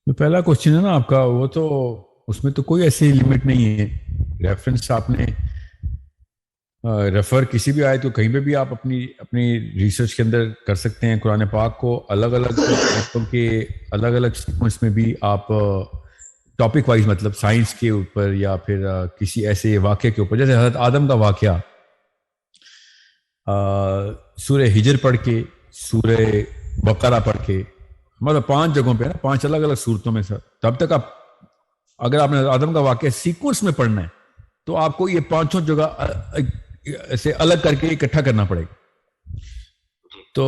جو پہلا کوشچن ہے نا آپ کا، وہ تو اس میں تو کوئی ایسی لمٹ نہیں ہے. ریفرنس آپ نے ریفر کسی بھی آئے تو کہیں پہ بھی آپ اپنی اپنی ریسرچ کے اندر کر سکتے ہیں. قرآن پاک کو الگ الگ آیتوں کے الگ الگ سیکوینس میں بھی آپ ٹاپک وائز، مطلب سائنس کے اوپر یا پھر کسی ایسے واقعے کے اوپر، جیسے حضرت آدم کا واقعہ سورہ ہجر پڑھ کے، سورہ بقرہ پڑھ کے، مطلب 5 جگہوں پہ نا، 5 الگ الگ صورتوں میں سے، تب تک آپ اگر آپ نے آدم کا واقعہ سیکوینس میں پڑھنا ہے تو آپ کو یہ 5 جگہ سے الگ کر کے اکٹھا کرنا پڑے گا. تو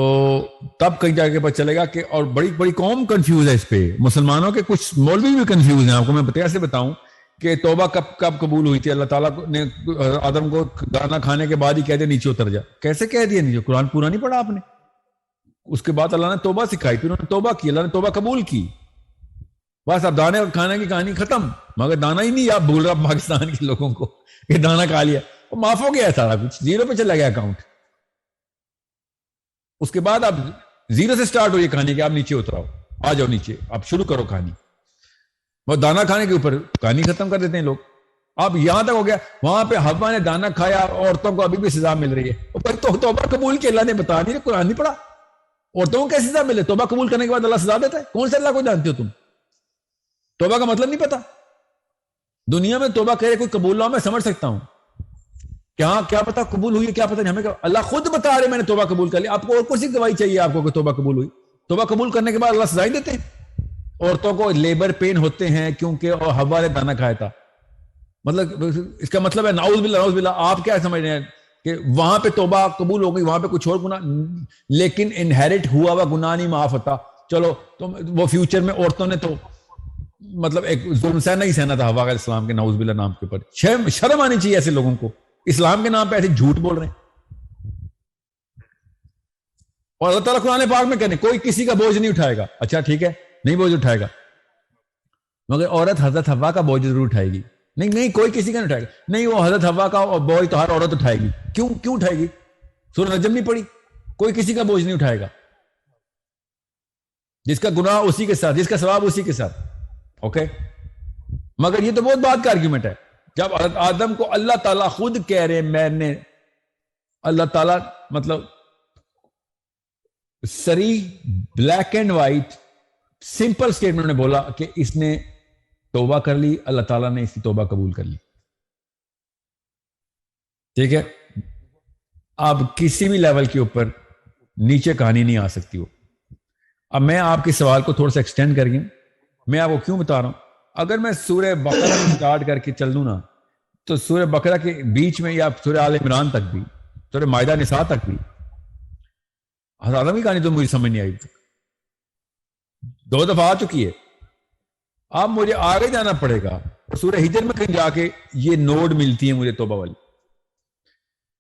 تب کہیں جا کے پتہ چلے گا کہ، اور بڑی بڑی قوم کنفیوز ہے اس پہ. مسلمانوں کے کچھ مولوی بھی کنفیوز ہیں. آپ کو میں کیسے بتاؤں کہ توبہ کب قبول ہوئی تھی؟ اللہ تعالیٰ نے آدم کو دانا کھانے کے بعد ہی کہہ دیا نیچے اتر جا. کیسے کہہ دیا نیچے؟ قرآن پورا نہیں پڑھا آپ نے؟ اس کے بعد اللہ نے توبہ سکھائی، پھر انہوں نے توبہ کی، اللہ نے توبہ قبول کی. بس اب دانے اور کھانے کی کہانی ختم. مگر دانا ہی نہیں آپ بھول رہا پاکستان کے لوگوں کو کہ دانا کھا لیا، وہ معاف ہو گیا سارا کچھ، 0 پہ چلا گیا اکاؤنٹ. اس کے بعد آپ 0 سے سٹارٹ ہو یہ کہانی کہ آپ نیچے اتراؤ، آ جاؤ نیچے، آپ شروع کرو کہانی. وہ دانا کھانے کے اوپر کہانی ختم کر دیتے ہیں لوگ. اب یہاں تک ہو گیا، وہاں پہ حوا نے دانا کھایا، عورتوں کو ابھی بھی سزا مل رہی ہے. تو توبہ قبول کی اللہ نے بتا دی، قرآن نہیں پڑھا. عورتوں کو کیسے سزا ملے؟ توبہ قبول کرنے کے بعد اللہ سزا دیتا ہے؟ کون سے اللہ کو جانتے ہو تم؟ توبہ کا مطلب نہیں پتا. دنیا میں توبہ کرے کوئی قبول نہ، میں سمجھ سکتا ہوں کیا پتا قبول ہوئی، کیا پتا نہیں. ہمیں اللہ خود بتا رہے میں نے توبہ قبول کر لی. آپ کو اور کون سی گواہی چاہیے آپ کو کہ توبہ قبول ہوئی؟ توبہ قبول کرنے کے بعد اللہ سزائیں دیتے ہیں. عورتوں کو لیبر پین ہوتے ہیں کیونکہ حوا نے دانا کھایا تھا. مطلب اس کا مطلب ہے نعوذ باللہ نعوذ باللہ. آپ کیا سمجھ رہے ہیں کہ وہاں پہ توبہ قبول ہو گئی، وہاں پہ کچھ اور گناہ، لیکن انہیرٹ ہوا ہوا گناہ نہیں معاف ہوتا. چلو تو وہ فیوچر میں عورتوں نے تو مطلب ایک ظلم سہنا ہی سہنا تھا حوا علیہ السلام کے نعوذ باللہ نام کے اوپر. شرم آنی چاہیے ایسے لوگوں کو، اسلام کے نام پہ ایسے جھوٹ بول رہے ہیں. اور اللہ تعالیٰ قرآن پاک میں کہنے کوئی کسی کا بوجھ نہیں اٹھائے گا. اچھا ٹھیک ہے، نہیں بوجھ اٹھائے گا، مگر عورت حضرت حوا کا بوجھ ضرور اٹھائے گی. نہیں کوئی کسی کا نہیں اٹھائے گا. نہیں، وہ حضرت حوا کا بوجھ تو ہر عورت اٹھائے گی. کیوں اٹھائے گی؟ سورہ نجم نہیں پڑھی؟ کوئی کسی کا بوجھ نہیں اٹھائے گا. جس کا گناہ اسی کے ساتھ، جس کا ثواب اسی کے ساتھ. اوکے، مگر یہ تو بہت بات کا آرگیومنٹ ہے. جب آدم کو اللہ تعالیٰ خود کہہ رہے میں نے، اللہ تعالیٰ مطلب سری black and white simple statement میں بولا کہ اس نے توبہ کر لی، اللہ تعالیٰ نے اس کی توبہ قبول کر لی. ٹھیک ہے، اب کسی بھی لیول کے اوپر نیچے کہانی نہیں آ سکتی. ہو اب میں آپ کے سوال کو تھوڑا سا ایکسٹینڈ کر گیا. میں آپ کو کیوں بتا رہا ہوں، اگر میں سورہ بقرہ میں سٹارٹ کر کے چل دوں نا، تو سورہ بقرہ کے بیچ میں یا سورہ آل عمران تک بھی، سورہ مائدہ نساء تک بھی حضرت آدم کی کہانی تو مجھے سمجھ نہیں آئی تک. 2 دفعہ آ چکی ہے. اب مجھے آگے جانا پڑے گا. سورہ ہجر میں کہیں جا کے یہ نوڈ ملتی ہے مجھے توبہ والی.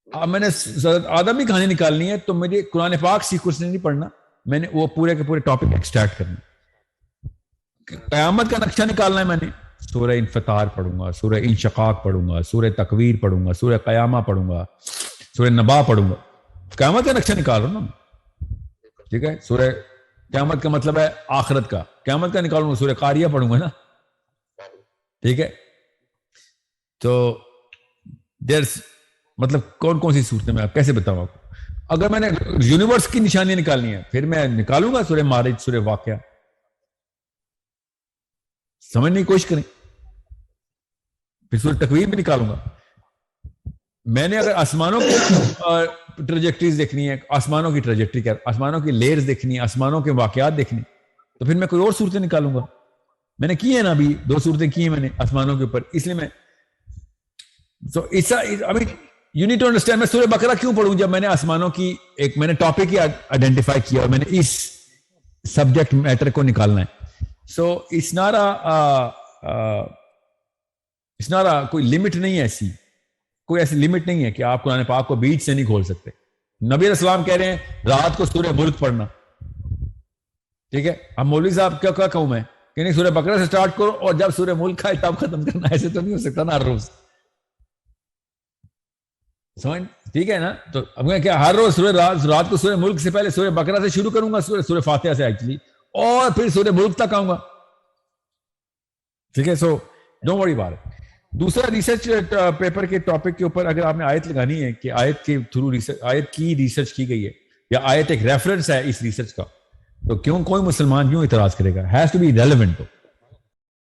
اب میں نے حضرت آدم کی کہانی نکالنی ہے تو مجھے قرآن پاک سیکوینس نہیں پڑھنا، میں نے وہ پورے کے پورے ٹاپک ایکسٹریکٹ کرنا. قیامت کا نقشہ نکالنا ہے، میں نے سورہ انفطار پڑھوں گا، سورہ انشقاق پڑھوں گا، سورہ تکویر پڑھوں گا، سورہ قیامہ پڑھوں گا، سورہ نبا پڑھوں گا. قیامت کا نقشہ نکال رہا ہوں نا. ٹھیک ہے، سورہ قیامت کا مطلب ہے آخرت کا. قیامت کا نکالوں گا، سورہ قاریہ پڑھوں گا نا. ٹھیک ہے، تو مطلب کون سی صورتیں میں کیسے بتاؤں آپ کو؟ اگر میں نے یونیورس کی نشانیاں نکالنی ہے پھر میں نکالوں گا سورہ معارج، سورہ واقعہ. سمجھنے کی کوشش کریں. پھر سورہ تکویر بھی نکالوں گا. میں نے اگر آسمانوں کی ٹریجیکٹریز دیکھنی ہے، آسمانوں کی ٹریجیکٹری کیا، آسمانوں کی لیئرز دیکھنی ہے، آسمانوں کے واقعات دیکھنے، تو پھر میں کوئی اور صورتیں نکالوں گا. میں نے کی ہے نا، ابھی 2 صورتیں کی ہیں میں نے آسمانوں کے اوپر، اس لیے میں یو نیڈ ٹو انڈرسٹینڈ میں سورہ بقرہ کیوں پڑھوں جب میں نے آسمانوں کی ایک میں نے ٹاپک ہی آئیڈینٹیفائی کیا اور میں نے اس سبجیکٹ میٹر کو نکالنا ہے. سو اس نارا کوئی لمٹ نہیں ہے، ایسی کوئی ایسی لمٹ نہیں ہے کہ آپ قرآن پاک کو بیچ سے نہیں کھول سکتے. نبی علیہ السلام کہہ رہے ہیں رات کو سورہ ملک پڑھنا. ٹھیک ہے، اب مولوی صاحب کیا کہوں میں کہ نہیں سورہ بقرہ سے سٹارٹ کرو اور جب سورہ ملک کا تب ختم کرنا. ایسے تو نہیں ہو سکتا نا ہر روز. سمجھ ٹھیک ہے نا؟ تو اب میں کیا ہر روز رات کو سورہ ملک سے پہلے سورہ بقرہ سے شروع کروں گا، سورہ فاتحہ سے ایکچولی، اور پھر سورہ ملک تک آؤں گا. ٹھیک ہے. So don't worry about it. دوسرا ریسرچ پیپر کے ٹاپک کے اوپر اگر آپ نے آیت لگانی ہے کہ آیت کے تھرو آیت کی ریسرچ کی گئی ہے یا آیت ایک ریفرنس ہے اس ریسرچ کا, تو کیوں کوئی مسلمان کیوں اعتراض کرے گا؟ Has to be relevant.